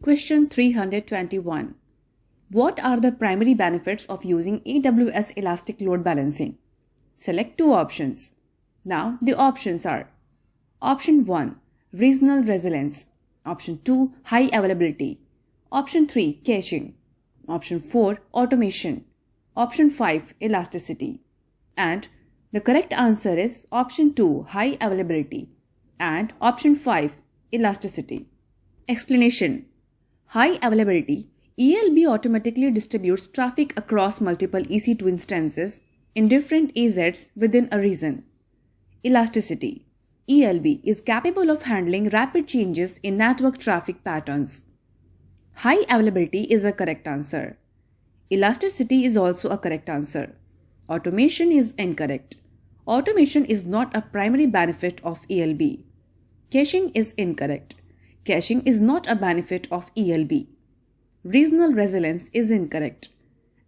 Question 321. What are the primary benefits of using AWS Elastic Load Balancing? Select two options. Now the options are: Option 1, Regional Resilience. Option 2, High Availability. Option 3, Caching. Option 4, Automation. Option 5, Elasticity. And the correct answer is Option 2, High Availability, and Option 5, Elasticity. Explanation. High Availability. ELB automatically distributes traffic across multiple EC2 instances in different AZs within a region. Elasticity. ELB is capable of handling rapid changes in network traffic patterns. High availability is a correct answer. Elasticity is also a correct answer. Automation is incorrect. Automation is not a primary benefit of ELB. Caching is incorrect. Caching is not a benefit of ELB. Regional resilience is incorrect.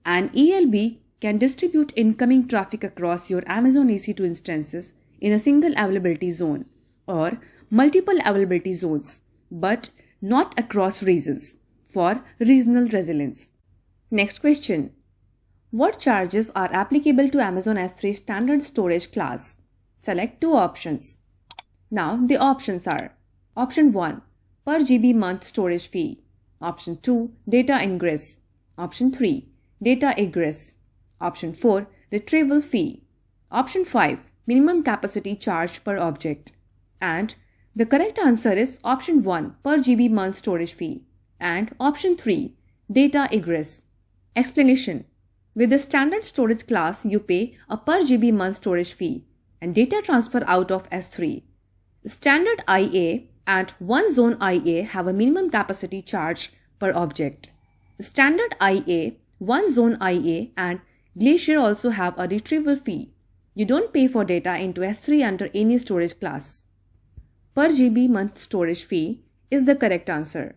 An ELB can distribute incoming traffic across your Amazon EC2 instances in a single availability zone or multiple availability zones, but not across regions, for regional resilience. Next question. What charges are applicable to Amazon S3 standard storage class? Select two options. Now the options are: Option 1, per GB month storage fee. Option 2, data ingress. Option 3, data egress. Option 4, retrieval fee. Option 5, minimum capacity charge per object. And the correct answer is Option 1, per GB month storage fee, and Option 3, data egress. Explanation. With the standard storage class, you pay a per GB month storage fee and data transfer out of S3. Standard IA and one zone IA have a minimum capacity charge per object. Standard IA, one zone IA, and Glacier also have a retrieval fee. You don't pay for data into S3 under any storage class. Per GB month storage fee is the correct answer.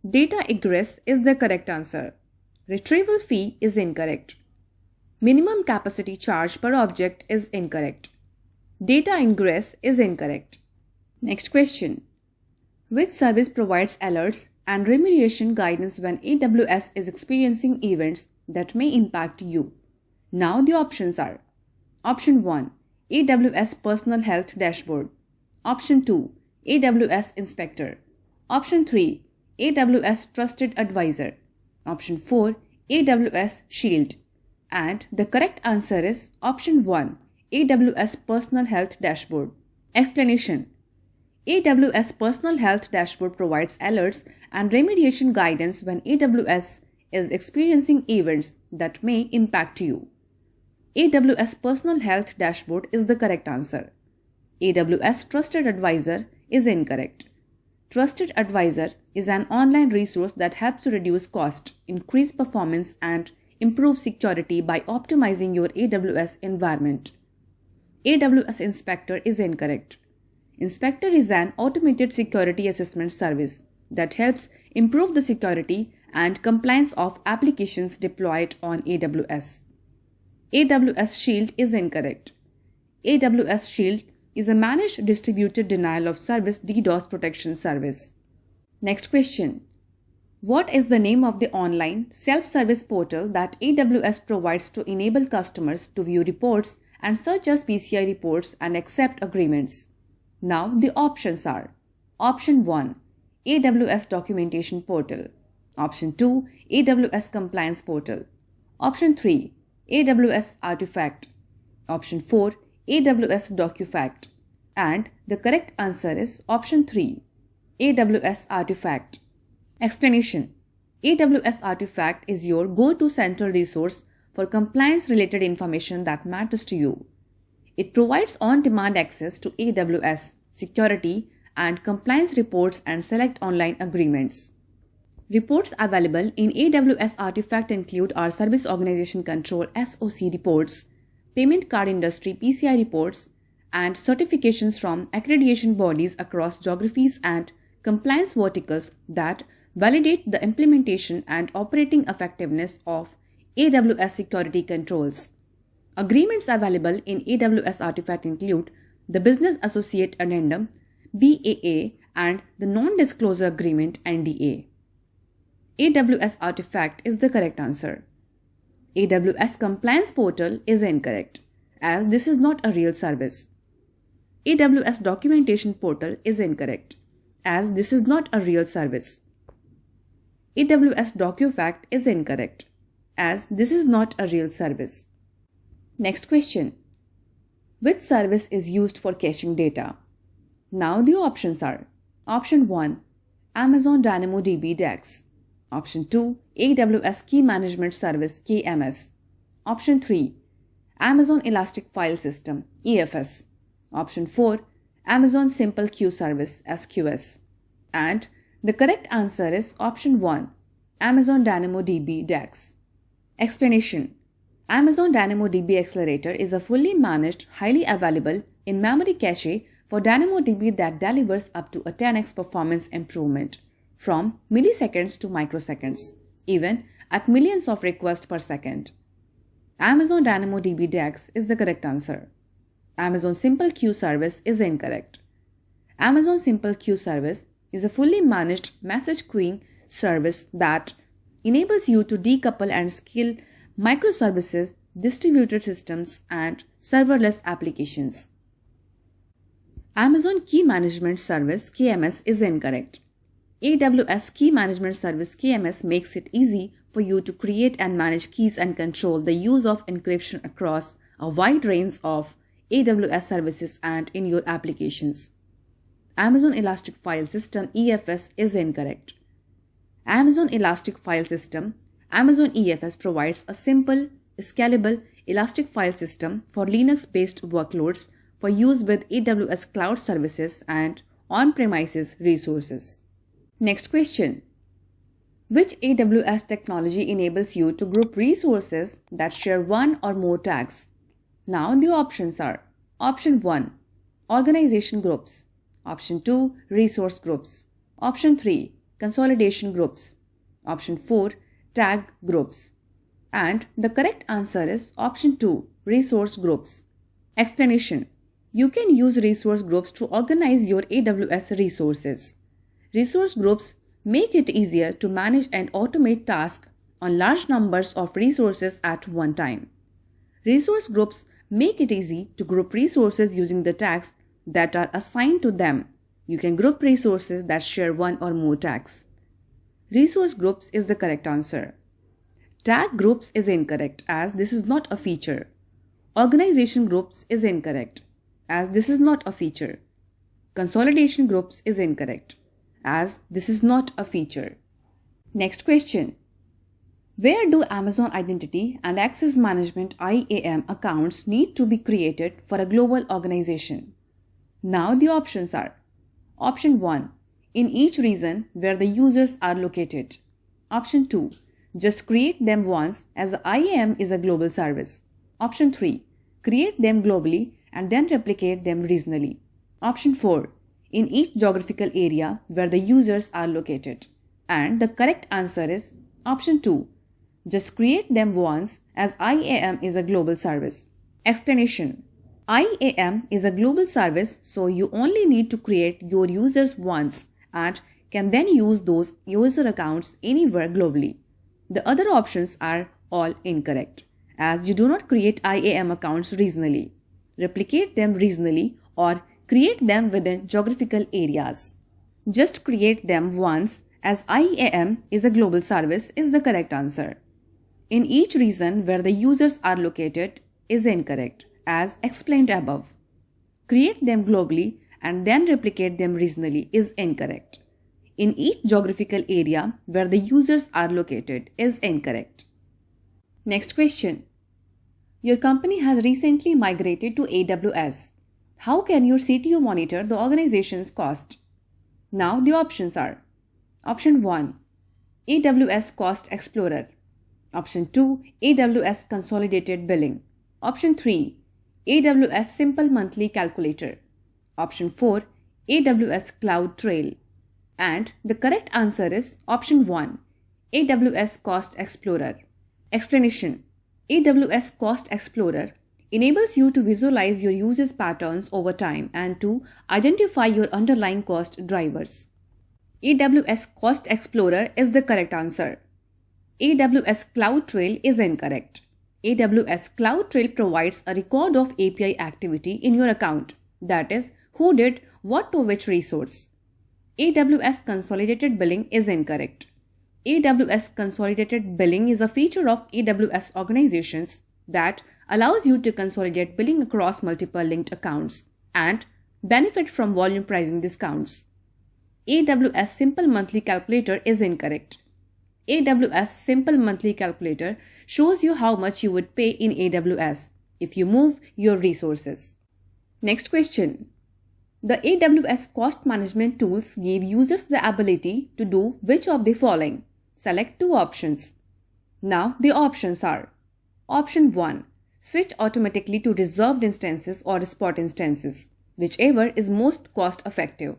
Data egress is the correct answer. Retrieval fee is incorrect. Minimum capacity charge per object is incorrect. Data ingress is incorrect. Next question. Which service provides alerts and remediation guidance when AWS is experiencing events that may impact you? Now the options are: Option 1, AWS Personal Health Dashboard. Option 2, AWS Inspector. Option 3, AWS Trusted Advisor. Option 4, AWS Shield. And the correct answer is Option 1, AWS Personal Health Dashboard. Explanation. AWS Personal Health Dashboard provides alerts and remediation guidance when AWS is experiencing events that may impact you. AWS Personal Health Dashboard is the correct answer. AWS Trusted Advisor is incorrect. Trusted Advisor is an online resource that helps to reduce cost, increase performance, and improve security by optimizing your AWS environment. AWS Inspector is incorrect. Inspector is an automated security assessment service that helps improve the security and compliance of applications deployed on AWS. AWS Shield is incorrect. AWS Shield is a managed distributed denial of service DDoS protection service. Next question. What is the name of the online self-service portal that AWS provides to enable customers to view reports and search as PCI reports and accept agreements? Now the options are: Option 1, AWS Documentation Portal. Option 2, AWS Compliance Portal. Option 3, AWS Artifact. Option 4, AWS DocuFact. And the correct answer is Option 3, AWS Artifact. Explanation. AWS Artifact is your go-to central resource for compliance-related information that matters to you. It provides on-demand access to AWS, security, and compliance reports and select online agreements. Reports available in AWS Artifact include our Service Organization Control SOC reports, Payment Card Industry PCI reports, and certifications from accreditation bodies across geographies and compliance verticals that validate the implementation and operating effectiveness of AWS security controls. Agreements available in AWS Artifact include the Business Associate Addendum, BAA, and the Non-Disclosure Agreement, NDA. AWS Artifact is the correct answer. AWS Compliance Portal is incorrect, as this is not a real service. AWS Documentation Portal is incorrect, as this is not a real service. AWS DocuFact is incorrect, as this is not a real service. Next question. Which service is used for caching data? Now the options are: Option 1, Amazon DynamoDB DEX. Option 2, AWS Key Management Service KMS. Option 3, Amazon Elastic File System EFS. Option 4, Amazon Simple Queue Service SQS. And the correct answer is option 1, Amazon DynamoDB DEX. Explanation. Amazon DynamoDB Accelerator is a fully managed, highly available in-memory cache for DynamoDB that delivers up to a 10x performance improvement from milliseconds to microseconds, even at millions of requests per second. Amazon DynamoDB DEX is the correct answer. Amazon Simple Queue Service is incorrect. Amazon Simple Queue Service is a fully managed message queuing service that enables you to decouple and scale microservices, distributed systems, and serverless applications. Amazon Key Management Service KMS is incorrect. AWS Key Management Service KMS makes it easy for you to create and manage keys and control the use of encryption across a wide range of AWS services and in your applications. Amazon Elastic File System EFS is incorrect. Amazon Elastic File System Amazon EFS provides a simple, scalable elastic file system for Linux-based workloads for use with AWS cloud services and on-premises resources. Next question. Which AWS technology enables you to group resources that share one or more tags? Now the options are: Option 1, Organization Groups. Option 2, Resource Groups. Option 3, Consolidation Groups. Option 4, Tag Groups. And the correct answer is Option 2, Resource Groups. Explanation. You can use resource groups to organize your AWS resources. Resource groups make it easier to manage and automate tasks on large numbers of resources at one time. Resource groups make it easy to group resources using the tags that are assigned to them. You can group resources that share one or more tags. Resource groups is the correct answer. Tag groups is incorrect, as this is not a feature. Organization groups is incorrect, as this is not a feature. Consolidation groups is incorrect, as this is not a feature. Next question. Where do Amazon Identity and Access Management IAM accounts need to be created for a global organization? Now the options are: Option 1, in each region where the users are located. Option 2, just create them once, as IAM is a global service. Option 3, create them globally and then replicate them regionally. Option 4, in each geographical area where the users are located. And the correct answer is Option 2, just create them once, as IAM is a global service. Explanation. IAM is a global service, so you only need to create your users once and can then use those user accounts anywhere globally. The other options are all incorrect, as you do not create IAM accounts regionally, replicate them regionally, or create them within geographical areas. Just create them once, as IAM is a global service, is the correct answer. In each region where the users are located is incorrect, as explained above. Create them globally and then replicate them regionally is incorrect. In each geographical area where the users are located is incorrect. Next question. Your company has recently migrated to AWS. How can your CTO monitor the organization's cost? Now the options are: Option 1, AWS Cost Explorer. Option 2, AWS Consolidated Billing. Option 3, AWS Simple Monthly Calculator. Option 4, AWS Cloud Trail. And the correct answer is Option 1, AWS Cost Explorer. Explanation. AWS Cost Explorer enables you to visualize your usage patterns over time and to identify your underlying cost drivers. AWS Cost Explorer is the correct answer. AWS CloudTrail is incorrect. AWS CloudTrail provides a record of API activity in your account, that is, who did what to which resource. AWS Consolidated Billing is incorrect. AWS Consolidated Billing is a feature of AWS organizations that allows you to consolidate billing across multiple linked accounts and benefit from volume pricing discounts. AWS Simple Monthly Calculator is incorrect. AWS Simple Monthly Calculator shows you how much you would pay in AWS if you move your resources. Next question. The AWS cost management tools give users the ability to do which of the following? Select two options. Now the options are: Option 1. Switch automatically to reserved instances or spot instances, whichever is most cost effective.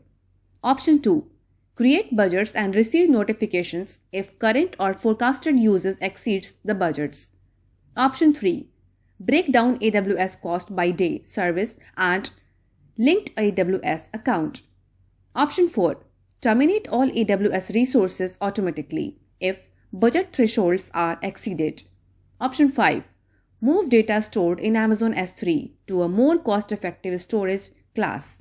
Option 2. Create budgets and receive notifications if current or forecasted usage exceeds the budgets. Option 3. Break down AWS cost by day, service, and linked AWS account. Option 4. Terminate all AWS resources automatically if budget thresholds are exceeded. Option 5. Move data stored in Amazon S3 to a more cost-effective storage class.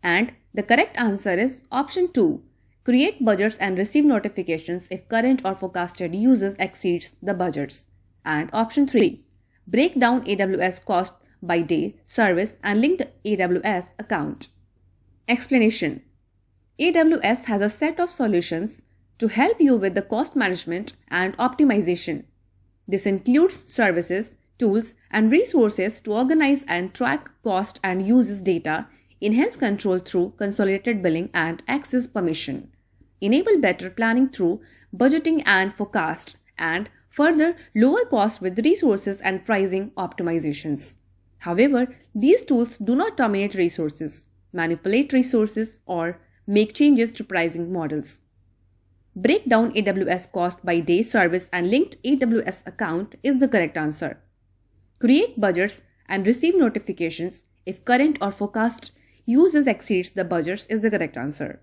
And the correct answer is Option 2. Create budgets and receive notifications if current or forecasted usage exceeds the budgets. And Option 3. Break down AWS cost by day, service, and linked AWS account. Explanation. AWS has a set of solutions to help you with the cost management and optimization. This includes services, tools, and resources to organize and track cost and usage data, enhance control through consolidated billing and access permission, enable better planning through budgeting and forecast, and further lower costs with resources and pricing optimizations. However, these tools do not terminate resources, manipulate resources, or make changes to pricing models. Break down AWS cost by day, service, and linked AWS account is the correct answer. Create budgets and receive notifications if current or forecast usage exceeds the budgets is the correct answer.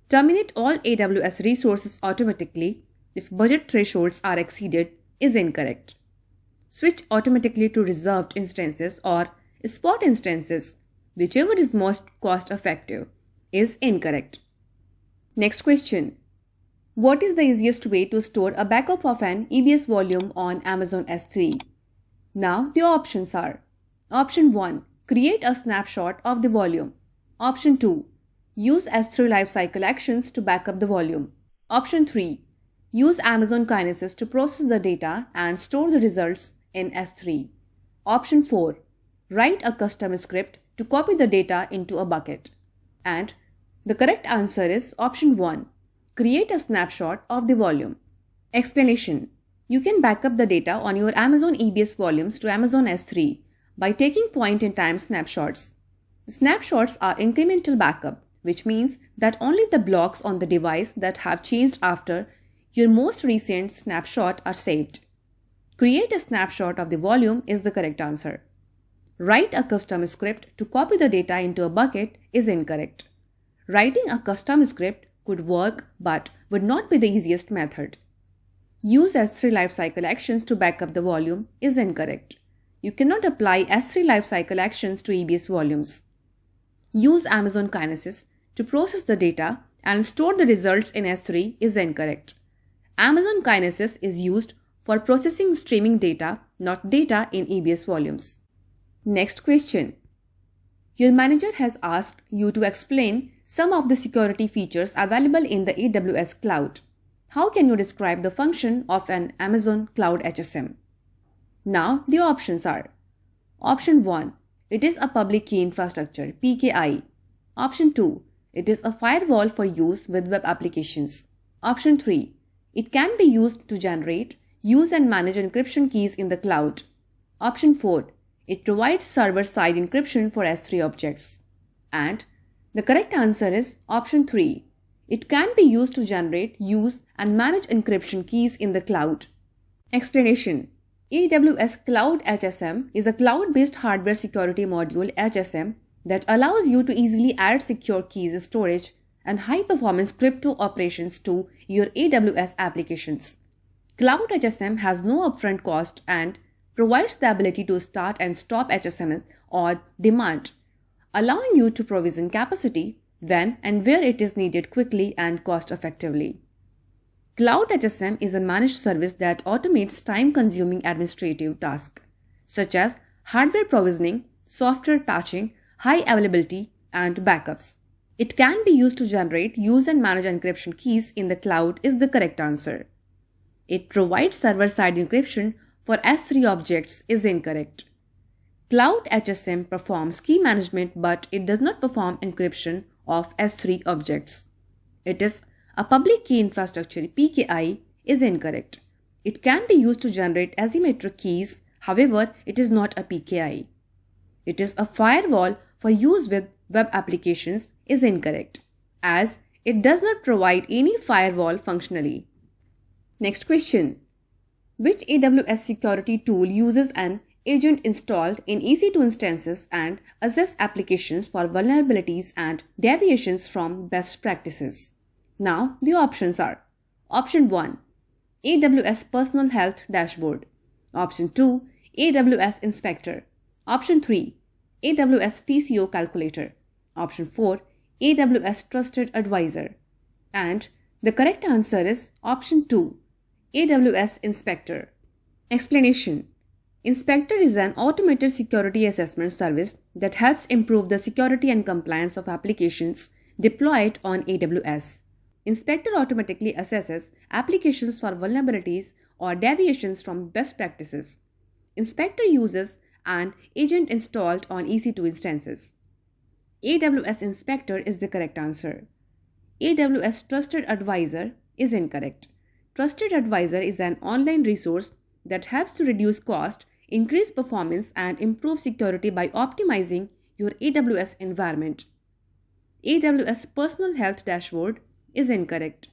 Terminate all AWS resources automatically if budget thresholds are exceeded is incorrect. Switch automatically to reserved instances or spot instances, whichever is most cost effective, is incorrect. Next question. What is the easiest way to store a backup of an EBS volume on Amazon S3? Now the options are: Option 1. Create a snapshot of the volume. Option 2. Use S3 lifecycle actions to backup the volume. Option 3. Use Amazon Kinesis to process the data and store the results in S3. Option 4. Write a custom script to copy the data into a bucket. And the correct answer is Option 1. Create a snapshot of the volume. Explanation. You can backup the data on your Amazon EBS volumes to Amazon S3 by taking point-in-time snapshots. Snapshots are incremental backup, which means that only the blocks on the device that have changed after your most recent snapshot are saved. Create a snapshot of the volume is the correct answer. Write a custom script to copy the data into a bucket is incorrect. Writing a custom script could work but would not be the easiest method. Use S3 lifecycle actions to backup the volume is incorrect. You cannot apply S3 lifecycle actions to EBS volumes. Use Amazon Kinesis to process the data and store the results in S3 is incorrect. Amazon Kinesis is used for processing streaming data, not data in EBS volumes. Next question. Your manager has asked you to explain some of the security features available in the AWS cloud. How can you describe the function of an Amazon Cloud HSM? Now the options are: Option 1. It is a public key infrastructure, PKI. Option 2. It is a firewall for use with web applications. Option 3. It can be used to generate, use and manage encryption keys in the cloud. Option 4. It provides server-side encryption for S3 objects. And the correct answer is Option 3. It can be used to generate, use and manage encryption keys in the cloud. Explanation. AWS Cloud HSM is a cloud-based hardware security module HSM that allows you to easily add secure keys storage and high-performance crypto operations to your AWS applications. Cloud HSM has no upfront cost and provides the ability to start and stop HSM on demand, allowing you to provision capacity when and where it is needed quickly and cost-effectively. Cloud HSM is a managed service that automates time-consuming administrative tasks, such as hardware provisioning, software patching, high availability, and backups. It can be used to generate, use, and manage encryption keys in the cloud is the correct answer. It provides server-side encryption for S3 objects is incorrect. Cloud HSM performs key management, but it does not perform encryption of S3 objects. It is a public key infrastructure PKI is incorrect. It can be used to generate asymmetric keys, however, it is not a PKI. It is a firewall for use with web applications is incorrect, as it does not provide any firewall functionally. Next question. Which AWS security tool uses an agent installed in EC2 instances and assess applications for vulnerabilities and deviations from best practices? Now the options are: Option 1, AWS Personal Health Dashboard. Option 2, AWS Inspector. Option 3, AWS TCO Calculator. Option 4, AWS Trusted Advisor. And the correct answer is Option 2, AWS Inspector. Explanation. Inspector is an automated security assessment service that helps improve the security and compliance of applications deployed on AWS. Inspector automatically assesses applications for vulnerabilities or deviations from best practices. Inspector uses an agent installed on EC2 instances. AWS Inspector is the correct answer. AWS Trusted Advisor is incorrect. Trusted Advisor is an online resource that helps to reduce cost, increase performance, and improve security by optimizing your AWS environment. AWS Personal Health Dashboard is incorrect.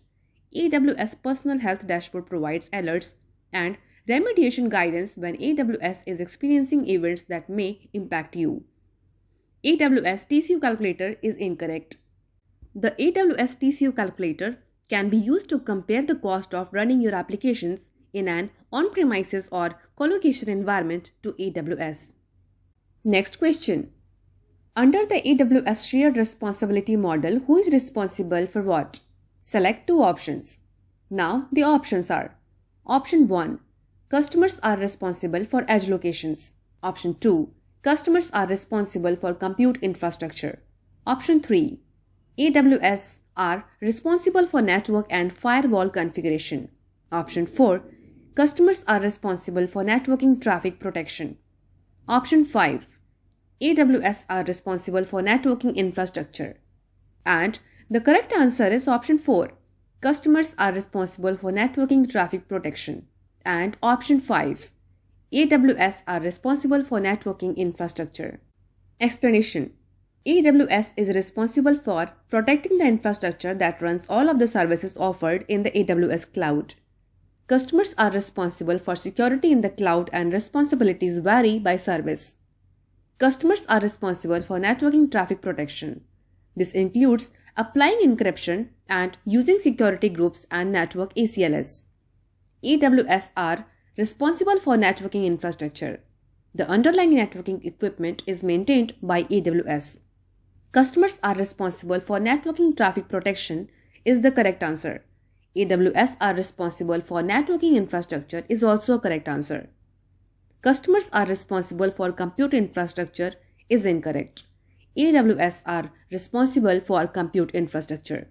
AWS Personal Health Dashboard provides alerts and remediation guidance when AWS is experiencing events that may impact you. AWS TCO Calculator is incorrect. The AWS TCO Calculator can be used to compare the cost of running your applications in an on-premises or colocation environment to AWS. Next question. Under the AWS shared responsibility model, who is responsible for what? Select two options. Now the options are: Option 1, customers are responsible for edge locations. Option 2, customers are responsible for compute infrastructure. Option 3, AWS are responsible for network and firewall configuration. Option 4, customers are responsible for networking traffic protection. Option 5, AWS are responsible for networking infrastructure. And the correct answer is Option 4, customers are responsible for networking traffic protection. And Option 5, AWS are responsible for networking infrastructure. Explanation. AWS is responsible for protecting the infrastructure that runs all of the services offered in the AWS cloud. Customers are responsible for security in the cloud and responsibilities vary by service. Customers are responsible for networking traffic protection. This includes applying encryption and using security groups and network ACLs. AWS are responsible for networking infrastructure. The underlying networking equipment is maintained by AWS. Customers are responsible for networking traffic protection is the correct answer. AWS are responsible for networking infrastructure is also a correct answer. Customers are responsible for compute infrastructure is incorrect. AWS are responsible for compute infrastructure.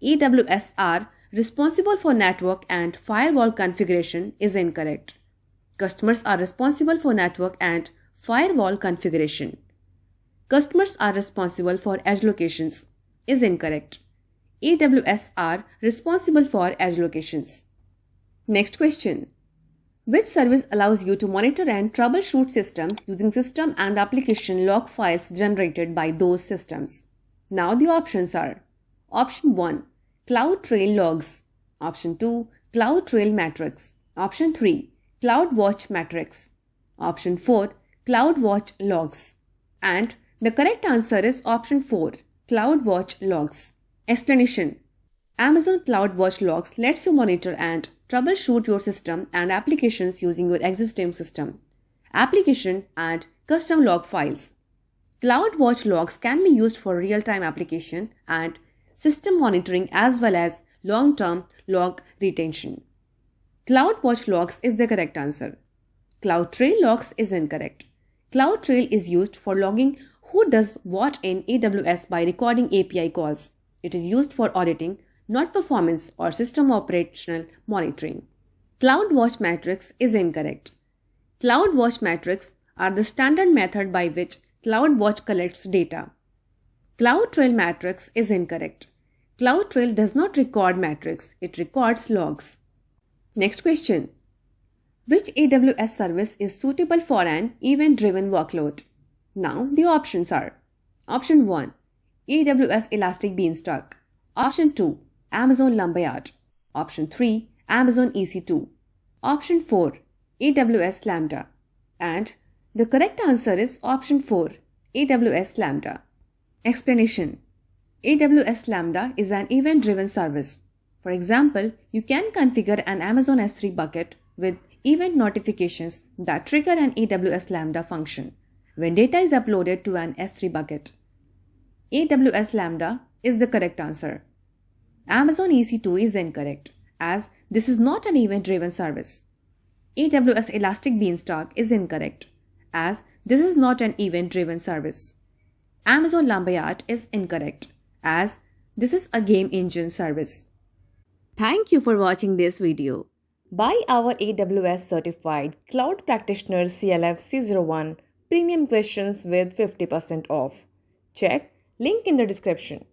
AWS are responsible for network and firewall configuration is incorrect. Customers are responsible for network and firewall configuration. Customers are responsible for edge locations is incorrect. AWS are responsible for edge locations. Next question. Which service allows you to monitor and troubleshoot systems using system and application log files generated by those systems? Now the options are: Option 1, CloudTrail Logs. Option 2, CloudTrail Metrics. Option 3, CloudWatch Metrics. Option 4, CloudWatch Logs. And the correct answer is Option 4, CloudWatch Logs. Explanation. Amazon CloudWatch Logs lets you monitor and troubleshoot your system and applications using your existing system, application, and custom log files. CloudWatch Logs can be used for real-time application and system monitoring as well as long-term log retention. CloudWatch Logs is the correct answer. CloudTrail Logs is incorrect. CloudTrail is used for logging who does what in AWS by recording API calls. It is used for auditing, not performance or system operational monitoring. CloudWatch metrics is incorrect. CloudWatch metrics are the standard method by which CloudWatch collects data. CloudTrail metrics is incorrect. CloudTrail does not record metrics, it records logs. Next question. Which AWS service is suitable for an event-driven workload? Now the options are: Option 1. AWS Elastic Beanstalk. Option 2. Amazon Lambda. Option 3. Amazon EC2. Option 4. AWS Lambda. And the correct answer is Option 4. AWS Lambda. Explanation. AWS Lambda is an event-driven service. For example, you can configure an Amazon S3 bucket with event notifications that trigger an AWS Lambda function when data is uploaded to an S3 bucket. AWS Lambda is the correct answer. Amazon EC2 is incorrect, as this is not an event-driven service. AWS Elastic Beanstalk is incorrect, as this is not an event-driven service. Amazon Lambda is incorrect, as this is a game engine service. Thank you for watching this video. Buy our AWS Certified Cloud Practitioner CLF-C01 premium questions with 50% off. Check link in the description.